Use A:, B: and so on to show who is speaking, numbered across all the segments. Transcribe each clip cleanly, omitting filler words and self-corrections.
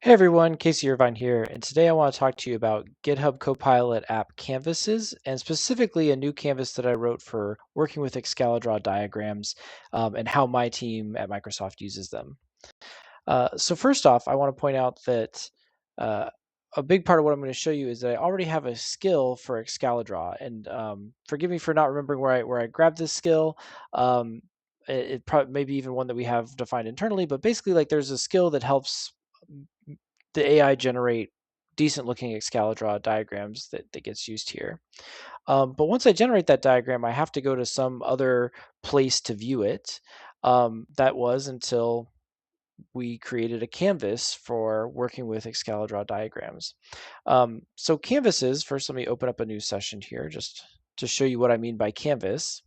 A: Hey everyone, Casey Irvine here, and today I want to talk to you about GitHub Copilot app canvases, and specifically a new canvas that I wrote for working with Excalidraw diagrams and how my team at Microsoft uses them. So first off, I want to point out that uh, a big part of what I'm going to show you is that I already have a skill for Excalidraw, and forgive me for not remembering where I grabbed this skill. It probably maybe even one that we have defined internally, but basically like there's a skill that helps the AI generate decent looking Excalidraw diagrams that gets used here. But once I generate that diagram, I have to go to some other place to view it. That was until we created a canvas for working with Excalidraw diagrams. So canvases, first let me open up a new session here just to show you what I mean by canvas.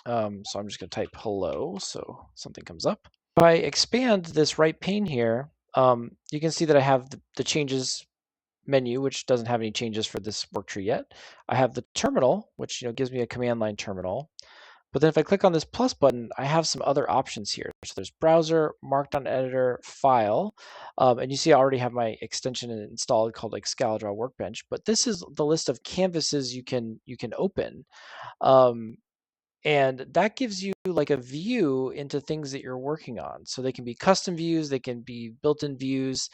A: So I'm just going to type hello so something comes up. If I expand this right pane here, you can see that I have the changes menu, which doesn't have any changes for this work tree yet. I have the terminal, which gives me a command line terminal. But then if I click on this plus button, I have some other options here. So there's browser, markdown editor, file, and you see I already have my extension installed called Excalidraw Workbench. But this is the list of canvases you can open. And that gives you like a view into things that you're working on. So they can be custom views, they can be built-in views.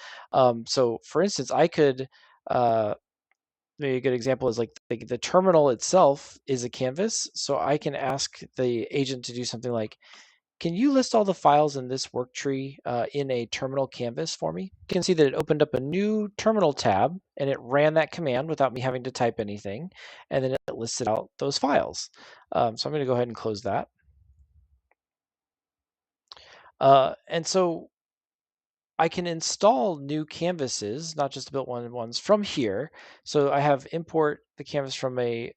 A: So for instance, I could, maybe a good example is like the terminal itself is a canvas. So I can ask the agent to do something like, can you list all the files in this work tree in a terminal canvas for me? You can see that it opened up a new terminal tab and it ran that command without me having to type anything. And then it listed out those files. So I'm going to go ahead and close that. And so I can install new canvases, not just built-in ones, from here. So I have import the canvas from a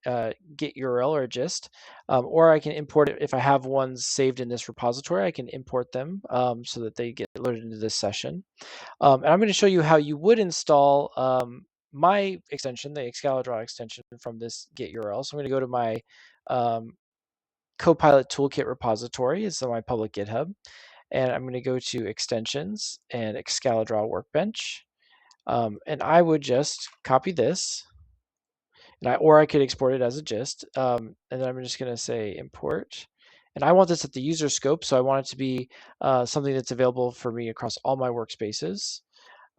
A: Git URL or a gist, or I can import it if I have ones saved in this repository. I can import them so that they get loaded into this session. And I'm going to show you how you would install my extension, the Excalidraw extension from this Git URL. So I'm going to go to my Copilot Toolkit repository. It's on my public GitHub. And I'm going to go to extensions and Excalidraw Workbench. And I would just copy this, or I could export it as a gist. And then I'm just going to say import. And I want this at the user scope, so I want it to be something that's available for me across all my workspaces.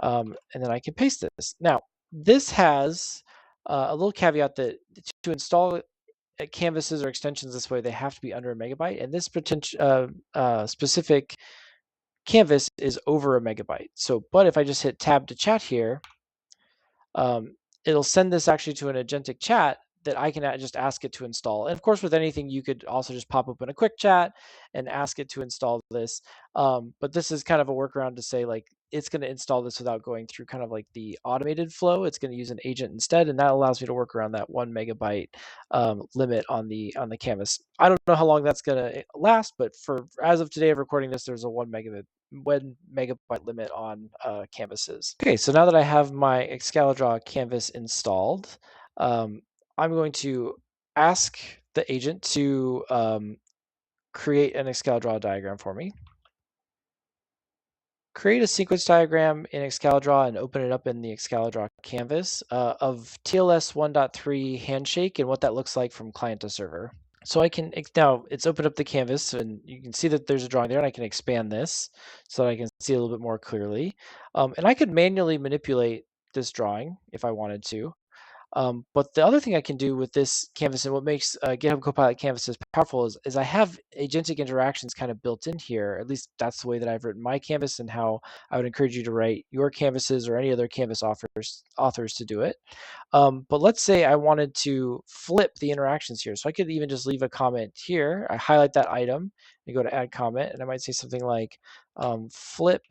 A: And then I can paste this. Now, this has a little caveat that to install canvases or extensions this way, they have to be under a megabyte. And this specific canvas is over a megabyte. So, but if I just hit tab to chat here, it'll send this actually to an agentic chat that I can just ask it to install. And of course, with anything, you could also just pop open a quick chat and ask it to install this. But this is kind of a workaround to say like, it's going to install this without going through kind of like the automated flow. It's going to use an agent instead, and that allows me to work around that 1 megabyte limit on the canvas. I don't know how long that's going to last, but for as of today of recording this, there's a 1 megabyte limit on canvases. Okay, so now that I have my Excalidraw canvas installed, I'm going to ask the agent to create an Excalidraw diagram for me. Create a sequence diagram in Excalidraw and open it up in the Excalidraw canvas of TLS 1.3 handshake and what that looks like from client to server. So I can, now it's opened up the canvas and you can see that there's a drawing there, and I can expand this so that I can see a little bit more clearly. And I could manually manipulate this drawing if I wanted to. But the other thing I can do with this canvas, and what makes GitHub Copilot canvases powerful, is I have agentic interactions kind of built in here. At least that's the way that I've written my canvas, and how I would encourage you to write your canvases or any other canvas authors to do it. But let's say I wanted to flip the interactions here. So I could even just leave a comment here. I highlight that item and go to add comment, and I might say something like flip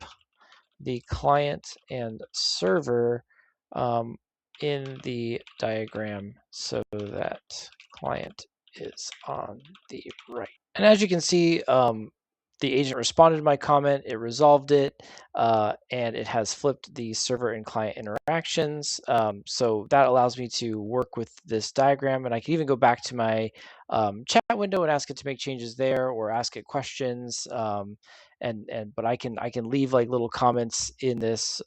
A: the client and server in the diagram so that client is on the right. And as you can see, the agent responded to my comment, it resolved it, and it has flipped the server and client interactions. So that allows me to work with this diagram, and I can even go back to my chat window and ask it to make changes there, or ask it questions. But I can leave like little comments in this,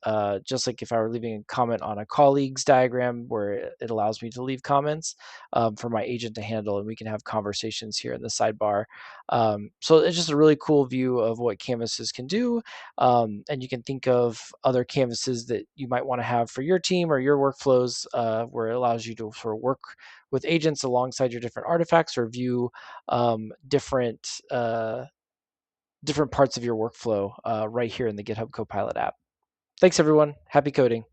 A: just like if I were leaving a comment on a colleague's diagram, where it allows me to leave comments for my agent to handle, and we can have conversations here in the sidebar. So it's just a really cool view of what canvases can do. And you can think of other canvases that you might want to have for your team or your workflows, where it allows you to sort of work with agents alongside your different artifacts, or view different parts of your workflow right here in the GitHub Copilot app. Thanks, everyone. Happy coding.